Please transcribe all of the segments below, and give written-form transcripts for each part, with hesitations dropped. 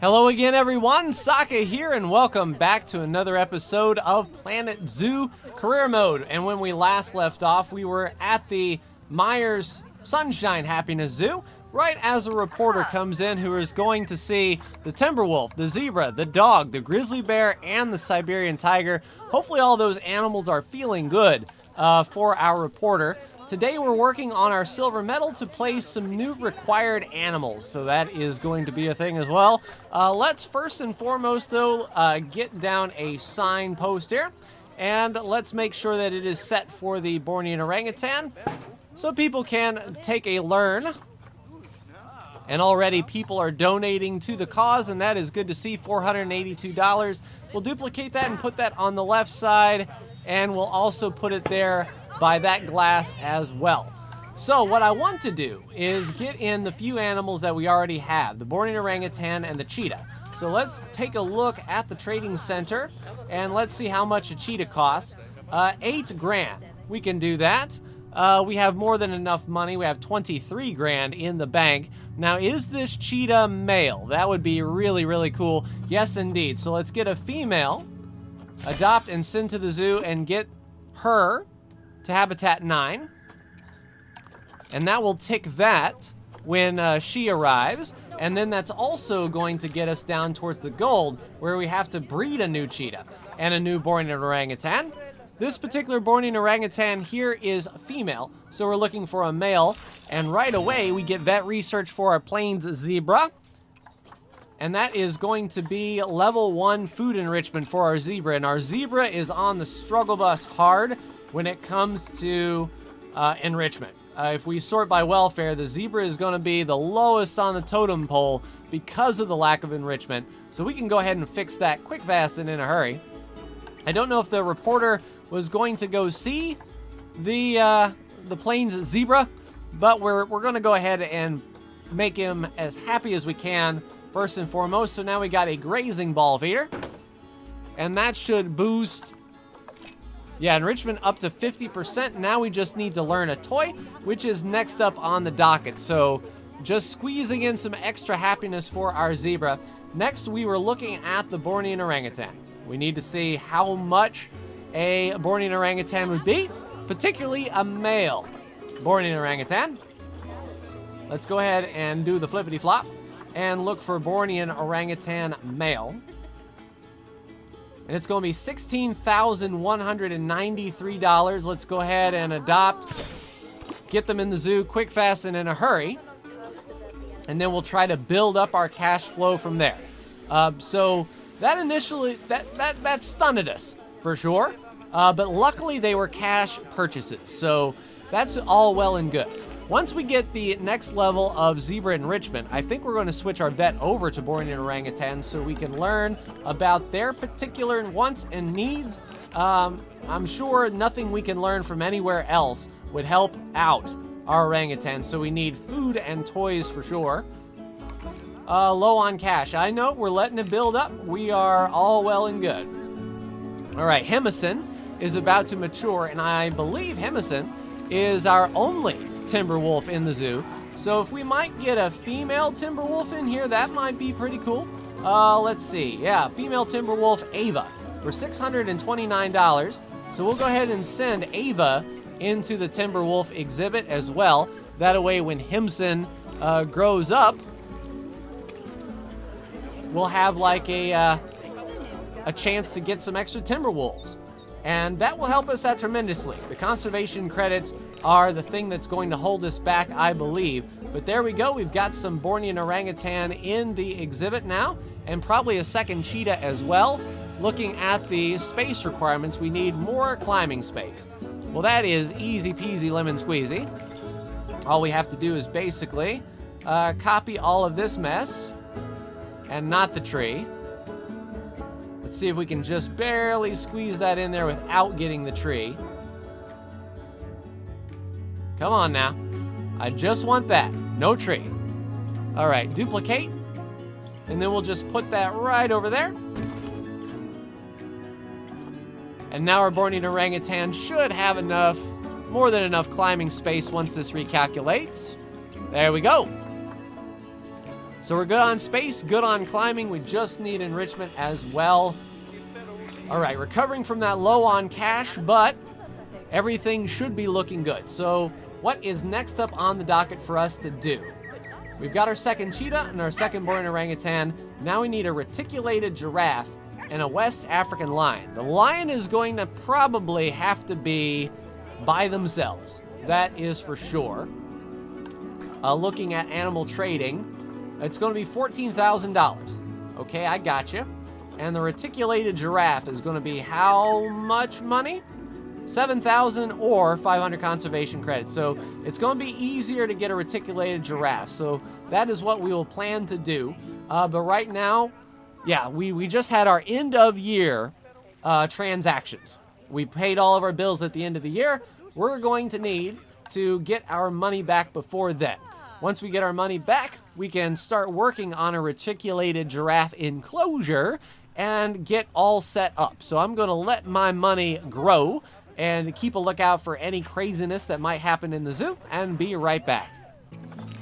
Hello again, everyone. Saka here, and welcome back to another episode of Planet Zoo Career Mode. And when we last left off, we were at the Myers Sunshine Happiness Zoo, right as a reporter comes in who is going to see the timber wolf, the zebra, the dog, the grizzly bear, and the Siberian tiger. Hopefully all those animals are feeling good for our reporter. Today we're working on our silver medal to place some new required animals, so that is going to be a thing as well. Let's first and foremost, though, get down a sign post here, and let's make sure that it is set for the Bornean orangutan, so people can take a learn. And already people are donating to the cause, and that is good to see, $482. We'll duplicate that and put that on the left side, and we'll also put it there by that glass as well. So what I want to do is get in the few animals that we already have, the Bornean orangutan and the cheetah. So let's take a look at the trading center and let's see how much a cheetah costs. 8 grand, we can do that. We have more than enough money. We have 23 grand in the bank. Now, is this cheetah male? That would be really, really cool. Yes, indeed. So let's get a female, adopt and send to the zoo, and get her to habitat 9, and that will tick that when she arrives, and then that's also going to get us down towards the gold, where we have to breed a new cheetah and a new Bornean orangutan. This particular Bornean orangutan here is female, so we're looking for a male, and right away we get vet research for our plains zebra, and that is going to be level 1 food enrichment for our zebra, and our zebra is on the struggle bus hard when it comes to enrichment. If we sort by welfare, the zebra is going to be the lowest on the totem pole because of the lack of enrichment. So we can go ahead and fix that quick, fast, and in a hurry. I don't know if the reporter was going to go see the plains zebra, but we're going to go ahead and make him as happy as we can first and foremost. So now we got a grazing ball feeder, and that should boost enrichment up to 50%. Now we just need to learn a toy, which is next up on the docket. So just squeezing in some extra happiness for our zebra. Next, we were looking at the Bornean orangutan. We need to see how much a Bornean orangutan would be, particularly a male Bornean orangutan. Let's go ahead and do the flippity flop and look for Bornean orangutan male. And it's going to be $16,193. Let's go ahead and adopt, get them in the zoo quick, fast, and in a hurry. And then we'll try to build up our cash flow from there. So that initially, that stunned us for sure. But luckily they were cash purchases. So that's all well and good. Once we get the next level of zebra enrichment, I think we're going to switch our vet over to Bornean orangutan so we can learn about their particular wants and needs. I'm sure nothing we can learn from anywhere else would help out our orangutan, so we need food and toys for sure. Low on cash. I know, we're letting it build up. We are all well and good. All right, Hemison is about to mature, and I believe Hemison is our only timber wolf in the zoo. So if we might get a female timber wolf in here, that might be pretty cool. Let's see. Yeah, female timber wolf Ava for $629. So we'll go ahead and send Ava into the timber wolf exhibit as well. That way when Hemison grows up, we'll have like a chance to get some extra timber wolves. And that will help us out tremendously. The conservation credits are the thing that's going to hold us back, I believe. But there we go. We've got some Bornean orangutan in the exhibit now, and probably a second cheetah as well. Looking at the space requirements, we need more climbing space. Well, that is easy peasy lemon squeezy. All we have to do is basically copy all of this mess and not the tree. Let's see if we can just barely squeeze that in there without getting the tree. Come on now. I just want that. No tree. All right, duplicate. And then we'll just put that right over there. And now our Bornean orangutan should have enough, more than enough climbing space once this recalculates. There we go. So we're good on space, good on climbing. We just need enrichment as well. All right, recovering from that low on cash, but everything should be looking good. So what is next up on the docket for us to do? We've got our second cheetah and our second born orangutan. Now we need a reticulated giraffe and a West African lion. The lion is going to probably have to be by themselves. That is for sure. Looking at animal trading, it's going to be $14,000. Okay, I got you. And the reticulated giraffe is going to be how much money? 7,000 or 500 conservation credits. So it's going to be easier to get a reticulated giraffe. So that is what we will plan to do. But right now, yeah, we just had our end of year transactions. We paid all of our bills at the end of the year. We're going to need to get our money back before then. Once we get our money back, we can start working on a reticulated giraffe enclosure and get all set up. So I'm going to let my money grow and keep a lookout for any craziness that might happen in the zoo, and be right back.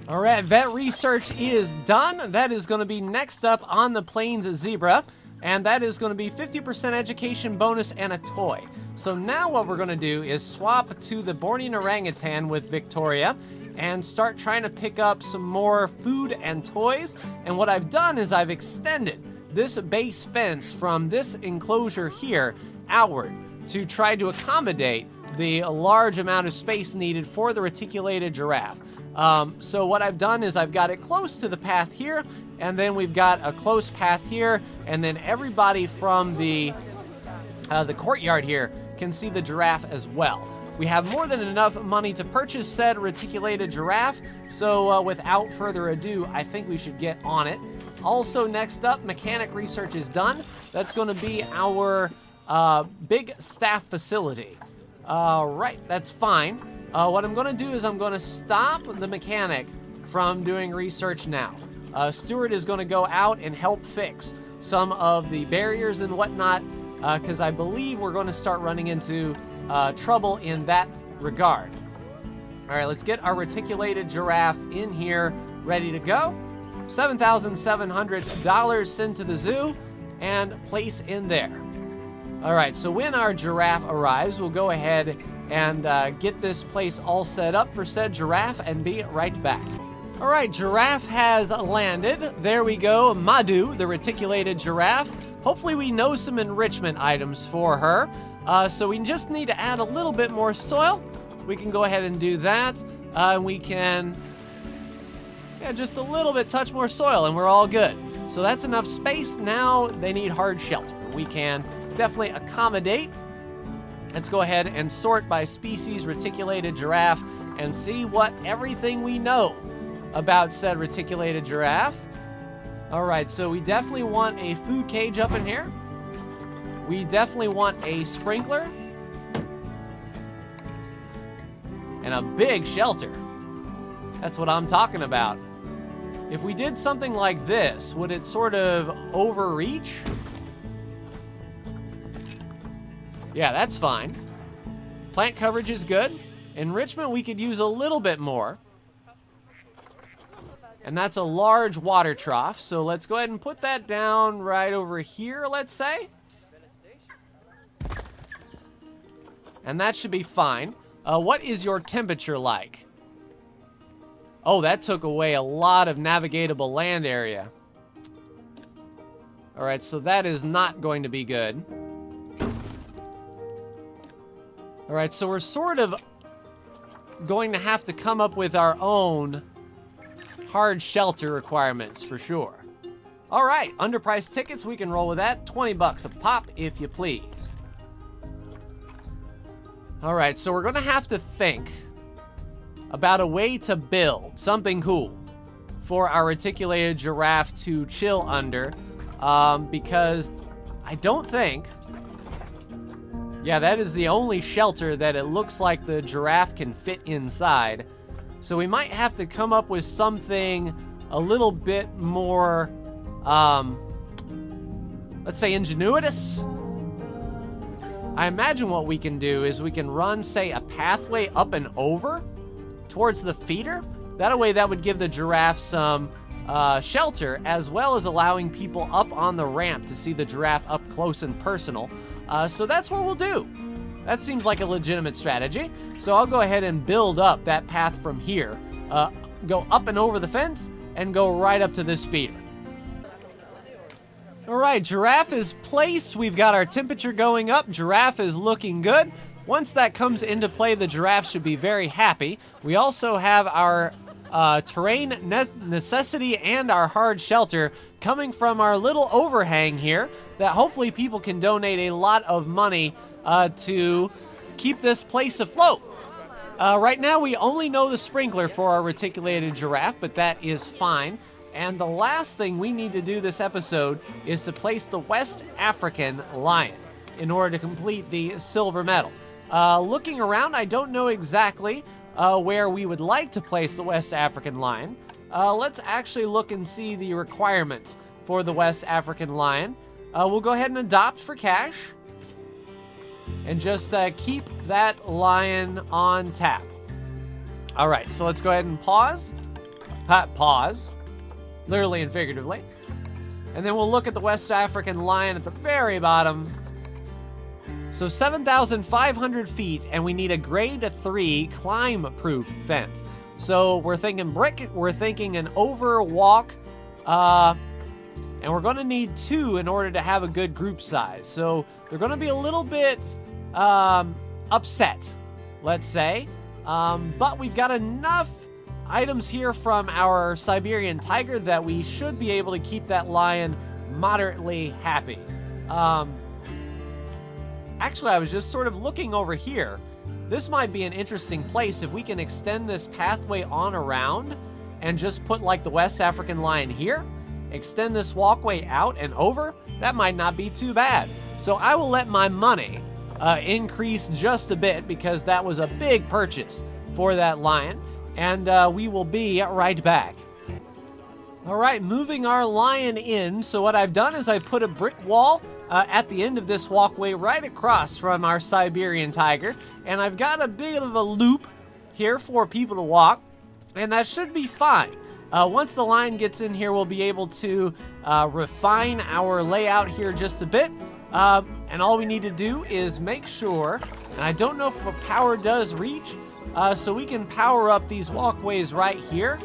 All right, vet research is done. That is going to be next up on the Plains Zebra, and that is going to be 50% education bonus and a toy. So now what we're going to do is swap to the Borneo orangutan with Victoria and start trying to pick up some more food and toys. And what I've done is I've extended this base fence from this enclosure here outward to try to accommodate the large amount of space needed for the reticulated giraffe. So what I've done is I've got it close to the path here, and then we've got a close path here, and then everybody from the courtyard here can see the giraffe as well. We have more than enough money to purchase said reticulated giraffe, so without further ado, I think we should get on it. Also, next up, mechanic research is done. That's going to be our big staff facility. Right, that's fine. What I'm going to do is I'm going to stop the mechanic from doing research now. Stuart is going to go out and help fix some of the barriers and whatnot, because I believe we're going to start running into trouble in that regard. All right, let's get our reticulated giraffe in here, ready to go. $7,700 sent to the zoo and place in there. All right, so when our giraffe arrives, we'll go ahead and get this place all set up for said giraffe and be right back. All right, giraffe has landed. There we go, Madhu, the reticulated giraffe. Hopefully we know some enrichment items for her. So we just need to add a little bit more soil. We can go ahead and do that. We can, just a little bit touch more soil and we're all good. So that's enough space. Now they need hard shelter. We can definitely accommodate. Let's go ahead and sort by species reticulated giraffe and see what everything we know about said reticulated giraffe. All right, so we definitely want a food cage up in here. We definitely want a sprinkler and a big shelter. That's what I'm talking about. If we did something like this, would it sort of overreach? Yeah, that's fine. Plant coverage is good. Enrichment, we could use a little bit more. And that's a large water trough, so let's go ahead and put that down right over here, let's say. And that should be fine. What is your temperature like? Oh, that took away a lot of navigatable land area. All right, so that is not going to be good. All right, so we're sort of going to have to come up with our own hard shelter requirements for sure. All right, underpriced tickets, we can roll with that. 20 bucks a pop, if you please. All right, so we're gonna have to think about a way to build something cool for our reticulated giraffe to chill under, because I don't think, yeah, that is the only shelter that it looks like the giraffe can fit inside. So we might have to come up with something a little bit more, let's say ingenuitous. I imagine what we can do is we can run, say, a pathway up and over towards the feeder. That way that would give the giraffe some shelter, as well as allowing people up on the ramp to see the giraffe up close and personal. So that's what we'll do. That seems like a legitimate strategy. So I'll go ahead and build up that path from here. Go up and over the fence and go right up to this feeder. All right, giraffe is placed. We've got our temperature going up. Giraffe is looking good. Once that comes into play, the giraffe should be very happy. We also have our terrain necessity and our hard shelter coming from our little overhang here that hopefully people can donate a lot of money to keep this place afloat. Right now we only know the sprinkler for our reticulated giraffe, but that is fine. And the last thing we need to do this episode is to place the West African lion in order to complete the silver medal. Looking around, I don't know exactly where we would like to place the West African lion. Let's actually look and see the requirements for the West African lion. We'll go ahead and adopt for cash and just keep that lion on tap. All right, so let's go ahead and pause. Pause, literally and figuratively. And then we'll look at the West African lion at the very bottom. So 7,500 feet, and we need a grade 3 climb-proof fence. So we're thinking brick, we're thinking an overwalk, and we're gonna need 2 in order to have a good group size. So they're gonna be a little bit upset, let's say. But we've got enough items here from our Siberian tiger that we should be able to keep that lion moderately happy. Actually, I was just sort of looking over here. This might be an interesting place if we can extend this pathway on around and just put like the West African lion here, extend this walkway out and over. That might not be too bad. So I will let my money increase just a bit because that was a big purchase for that lion. And we will be right back. All right, moving our lion in. So what I've done is I've put a brick wall at the end of this walkway right across from our Siberian tiger. And I've got a bit of a loop here for people to walk. And that should be fine. Once the lion gets in here, we'll be able to refine our layout here just a bit. And all we need to do is make sure, and I don't know if the power does reach, so we can power up these walkways right here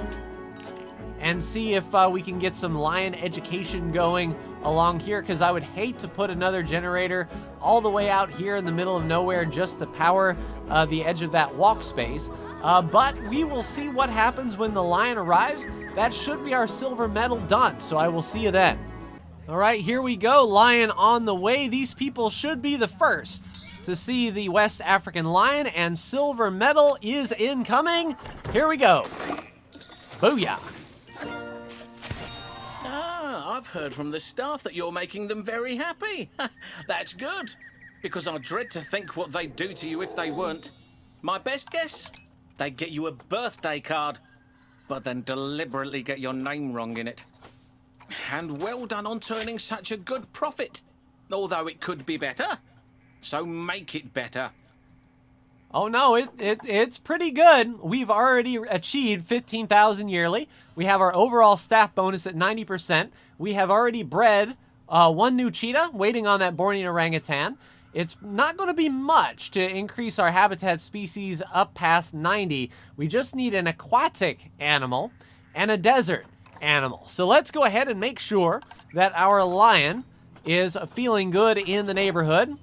and see if we can get some lion education going along here, because I would hate to put another generator all the way out here in the middle of nowhere just to power the edge of that walk space. But we will see what happens when the lion arrives. That should be our silver medal done, so I will see you then. All right, here we go, lion on the way. These people should be the first to see the West African lion, and silver medal is incoming. Here we go. Booyah. I've heard from the staff that you're making them very happy. That's good, because I dread to think what they'd do to you if they weren't. My best guess? They'd get you a birthday card, but then deliberately get your name wrong in it. And well done on turning such a good profit, although it could be better. So make it better. Oh no, it's pretty good. We've already achieved 15,000 yearly. We have our overall staff bonus at 90%. We have already bred 1 new cheetah, waiting on that Borneo orangutan. It's not going to be much to increase our habitat species up past 90. We just need an aquatic animal and a desert animal. So let's go ahead and make sure that our lion is feeling good in the neighborhood.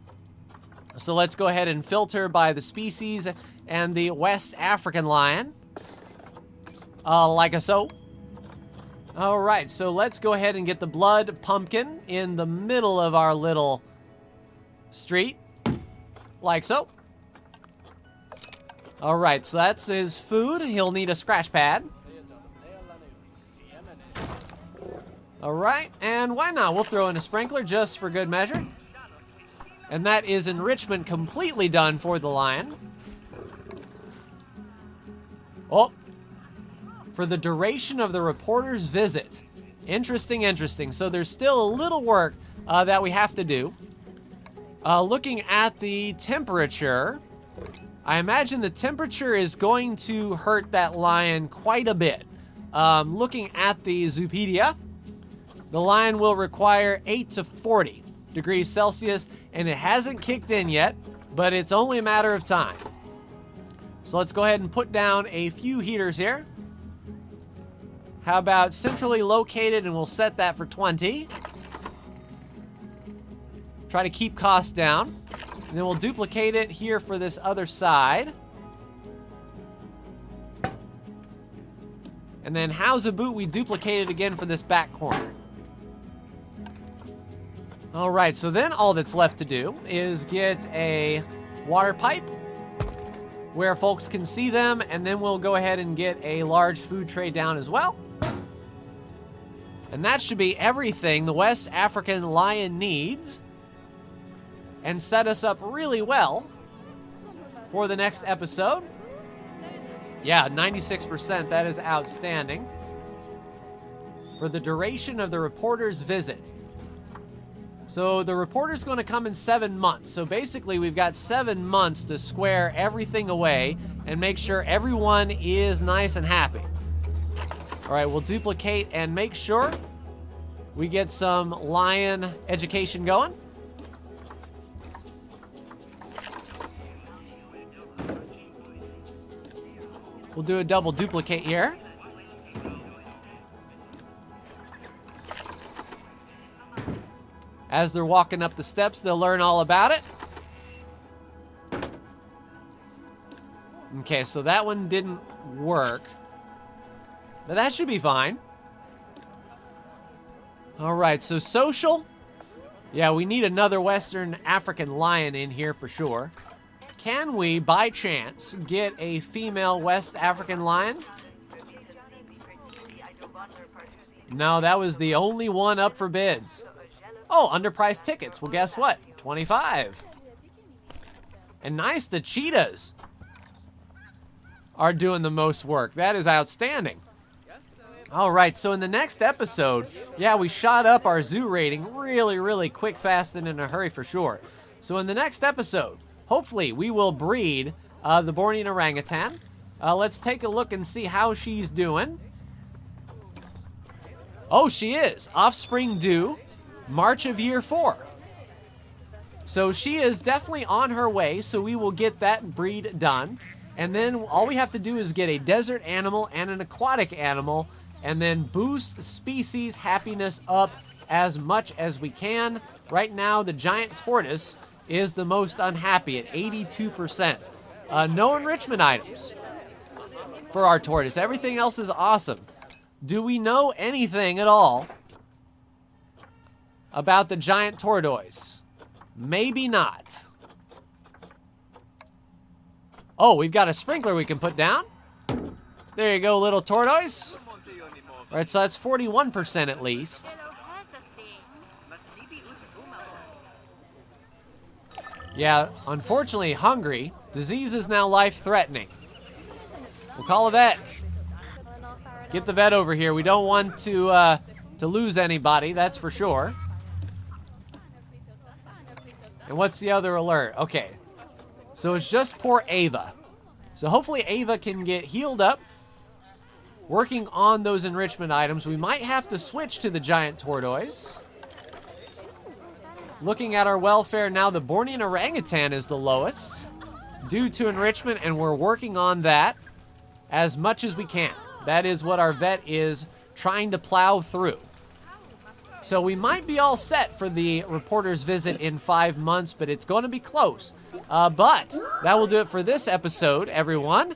So let's go ahead and filter by the species and the West African lion. Like so. All right, so let's go ahead and get the blood pumpkin in the middle of our little street. Like so. All right, so that's his food. He'll need a scratch pad. All right, and why not? We'll throw in a sprinkler just for good measure. And that is enrichment completely done for the lion. Oh, for the duration of the reporter's visit. Interesting, interesting. So there's still a little work that we have to do. Looking at the temperature, I imagine the temperature is going to hurt that lion quite a bit. Looking at the Zoopedia, the lion will require 8 to 40 degrees Celsius, and it hasn't kicked in yet, but it's only a matter of time. So let's go ahead and put down a few heaters here. How about centrally located, and we'll set that for 20. Try to keep costs down. And then we'll duplicate it here for this other side. And then how's a boot we duplicate it again for this back corner. All right, so then all that's left to do is get a water pipe where folks can see them, and then we'll go ahead and get a large food tray down as well. And that should be everything the West African lion needs, and set us up really well for the next episode. Yeah, 96%, that is outstanding. For the duration of the reporter's visit. So the reporter's going to come in 7 months. So basically we've got 7 months to square everything away and make sure everyone is nice and happy. All right, we'll duplicate and make sure we get some lion education going. We'll do a double duplicate here. As they're walking up the steps, they'll learn all about it. Okay, so that one didn't work. But that should be fine. All right, so social. Yeah, we need another Western African lion in here for sure. Can we, by chance, get a female West African lion? No, that was the only one up for bids. Oh, underpriced tickets. Well, guess what? 25. And nice, the cheetahs are doing the most work. That is outstanding. All right, so in the next episode, yeah, we shot up our zoo rating really, really quick, fast, and in a hurry for sure. So in the next episode, hopefully we will breed the Bornean orangutan. Let's take a look and see how she's doing. Oh, she is. Offspring due. March of year 4. So she is definitely on her way, so we will get that breed done. And then all we have to do is get a desert animal and an aquatic animal, and then boost species happiness up as much as we can. Right now, the giant tortoise is the most unhappy at 82%. No enrichment items for our tortoise. Everything else is awesome. Do we know anything at all about the giant tortoise? Maybe not. Oh, we've got a sprinkler we can put down. There you go, little tortoise. All right, so that's 41% at least. Yeah, unfortunately, hungry. Disease is now life-threatening. We'll call a vet. Get the vet over here. We don't want to lose anybody, that's for sure. And what's the other alert? Okay, so it's just poor Ava. So hopefully Ava can get healed up. Working on those enrichment items. We might have to switch to the giant tortoise. Looking at our welfare now, the Bornean orangutan is the lowest due to enrichment, and we're working on that as much as we can. That is what our vet is trying to plow through. So we might be all set for the reporter's visit in 5 months, but it's going to be close. But that will do it for this episode, everyone.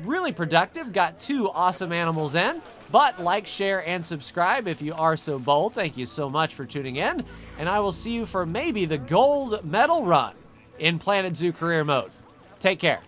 Really productive. Got 2 awesome animals in. But like, share, and subscribe if you are so bold. Thank you so much for tuning in. And I will see you for maybe the gold medal run in Planet Zoo career mode. Take care.